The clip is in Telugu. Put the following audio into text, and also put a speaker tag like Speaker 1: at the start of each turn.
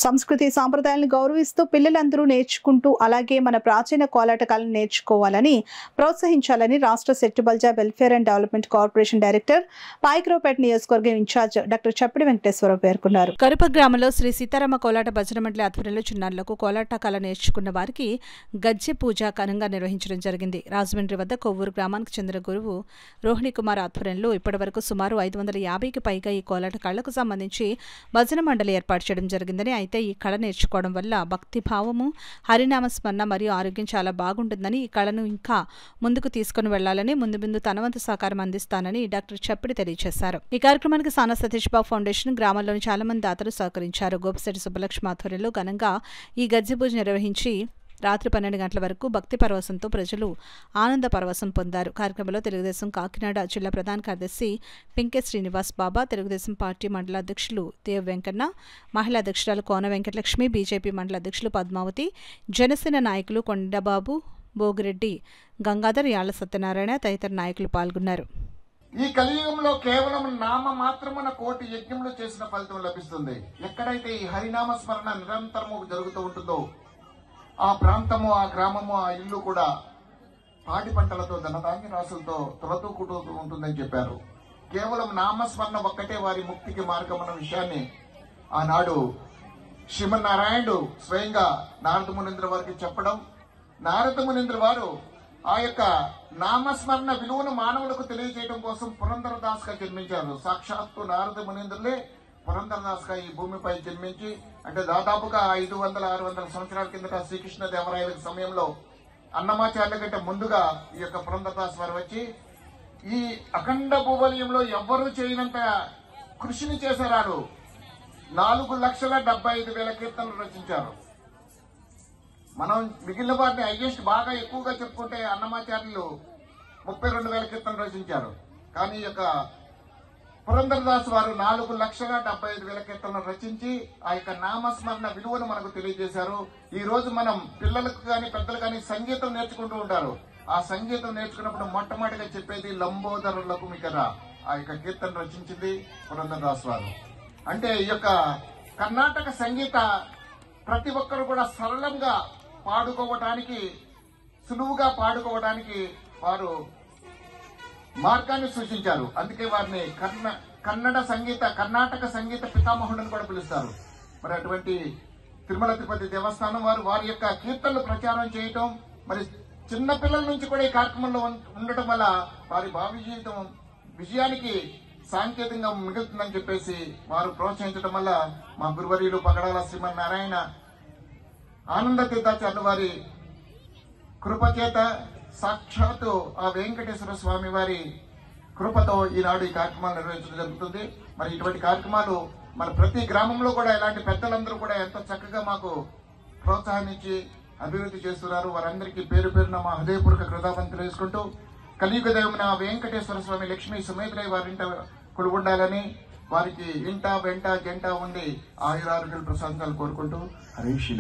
Speaker 1: సంస్కృతి సాంప్రదాయాలను గౌరవిస్తూ పిల్లలందరూ నేర్చుకుంటూ అలాగే మన ప్రాచీన కోలాట కళను నేర్చుకోవాలని ప్రోత్సహించాలని రాష్ట్ర Settibalija welfare and development corporation director Payakaraopeta నియోజకవర్గం ఇన్ఛార్జ్ డాక్టర్ చప్పిడి వెంకటేశ్వరరావు పేర్కొన్నారు. కరుప గ్రామంలో శ్రీ సీతారామ కోలాట భజన మండలి ఆధ్వర్యంలో చిన్నారులకు కోలాట కళ నేర్చుకున్న వారికి గజ్జె పూజ ఘనంగా నిర్వహించడం జరిగింది. రాజమండ్రి వద్ద కొవ్వూరు గ్రామానికి చెందిన గురువు రోహిణి కుమార్ ఆధ్వర్యంలో ఇప్పటివరకు సుమారు 550కి పైగా ఈ కోలాట కళకు సంబంధించి భజన మండలి ఏర్పాటు చేయడం జరిగిందని, అయితే ఈ కళ నేర్చుకోవడం వల్ల భక్తి భావము, హరినామ స్మరణ మరియు ఆరోగ్యం చాలా బాగుంటుందని, ఈ కళను ఇంకా ముందుకు తీసుకుని వెళ్లాలని ముందు తన వంతు సహకారం అందిస్తానని డాక్టర్ చప్పిడి తెలియజేశారు. ఈ కార్యక్రమానికి సానా సతీష్ బాబు ఫౌండేషన్, గ్రామంలోని చాలా మంది దాతలు సహకరించారు. గోపిశెట్టి సుబ్బలక్ష్మి ఆధ్వర్యంలో ఘనంగా ఈ గజ్జె పూజ నిర్వహించి రాత్రి 12 గంటల వరకు భక్తి పరవశంతో ప్రజలు ఆనంద పరవశం పొందారు. కార్యక్రమంలో తెలుగుదేశం కాకినాడ జిల్లా ప్రధాన కార్యదర్శి పింకే శ్రీనివాస్ బాబా, తెలుగుదేశం పార్టీ మండల అధ్యక్షులు దేవ్ వెంకన్న, మహిళా అధ్యక్షురాలు కోన వెంకటలక్ష్మి, బీజేపీ మండల అధ్యక్షులు పద్మావతి, జనసేన నాయకులు కొండబాబు, భోగిరెడ్డి, గంగాధర్, యాళ్ల సత్యనారాయణ తదితర నాయకులు పాల్గొన్నారు.
Speaker 2: ఈ కలియుగంలో కేవలం నామ మాత్రమున కోటి యజ్ఞములు చేసిన ఫలితం లభిస్తుంది. ఎక్కడైతే ఈ హరినామ స్మరణ నిరంతరము జరుగుతూ ఉంటుందో ఆ ప్రాంతము, ఆ గ్రామము, ఆ ఇల్లు కూడా పాడి పంటలతో, ధనధాన్య రాసులతో తులతూకుంటూ ఉంటుందని చెప్పారు. కేవలం నామస్మరణ ఒక్కటే వారి ముక్తికి మార్గం అన్న విషయాన్ని ఆనాడు శ్రీమన్నారాయణుడు స్వయంగా నారద మునీంద్ర వారికి చెప్పడం, నారద మునీంద్ర వారు ఆ యొక్క నామస్మరణ విలువను మానవులకు తెలియజేయడం కోసం పురంధరదాస్ గా జన్మించారు. సాక్షాత్తు నారద మునీంద్రులే పురంధరదాస్ గా ఈ భూమిపై జన్మించి, అంటే దాదాపుగా 500-600 సంవత్సరాల కిందట శ్రీకృష్ణదేవరాయల సమయంలో అన్నమాచార్యుల కంటే ముందుగా ఈ యొక్క పురంధరదాస్ వారు వచ్చి ఈ అఖండ భూవలయంలో ఎవ్వరూ చేయనంత కృషిని చేశారు. 4,75,000 కీర్తనలు రచించారు. మనం మిగిలిన వారిని హైయెస్ట్ బాగా ఎక్కువగా చెప్పుకుంటే అన్నమాచార్యులు 32,000 కీర్తనలు రచించారు. కానీ ఈ యొక్క పురంధరదాస్ వారు 4,75,000 కీర్తనలు రచించి ఆ యొక్క నామస్మరణ విలువను మనకు తెలియజేశారు. ఈ రోజు మనం పిల్లలకు కానీ పెద్దలు కానీ సంగీతం నేర్చుకుంటూ ఉంటారు. ఆ సంగీతం నేర్చుకున్నప్పుడు మొట్టమొదటిగా చెప్పేది లంబోదరులకు మికరా, ఆ యొక్క కీర్తన రచించింది పురంధరదాస్ వారు. అంటే ఈ యొక్క కర్ణాటక సంగీత ప్రతి ఒక్కరు కూడా సరళంగా పాడుకోవడానికి, సులువుగా పాడుకోవడానికి వారు మార్గాన్ని సూచించారు. అందుకే వారిని కర్ణాటక సంగీత పితామహుడని కూడా పిలుస్తారు. మరి అటువంటి తిరుమల తిరుపతి దేవస్థానం వారు వారి యొక్క కీర్తనలు ప్రచారం చేయటం, మరి చిన్న పిల్లల నుంచి కూడా ఈ కార్యక్రమంలో ఉండటం వల్ల వారి భావి జీవితం విజయానికి సాంకేతికంగా మిగులుతుందని చెప్పేసి వారు ప్రోత్సహించడం వల్ల మా గురువర్యులు పగడాల శ్రీమన్నారాయణ ఆనంద తీర్థాచార్యుల వారి కృపచేత, సాక్షాత్తు ఆ వెంకటేశ్వర స్వామి వారి కృపతో ఈనాడు ఈ కార్యక్రమాలు నిర్వహించడం జరుగుతుంది. మరి ఇటువంటి కార్యక్రమాలు మన ప్రతి గ్రామంలో కూడా ఇలాంటి పెద్దలందరూ కూడా ఎంతో చక్కగా మాకు ప్రోత్సాహాన్నిచ్చి అభివృద్ధి చేస్తున్నారు. వారందరికీ పేరు పేరున మా హృదయపూర్వక కృతజ్ఞతలు తెలియజేసుకుంటూ కలియుగ దైవమున వెంకటేశ్వర స్వామి లక్ష్మీ సుమేధరై వారింట కొలుగుండాలని, వారికి ఇంట వెంట జంట ఉండి ఆయురారోగ్యాలు ప్రసాదాలు కోరుకుంటూ హరీష్.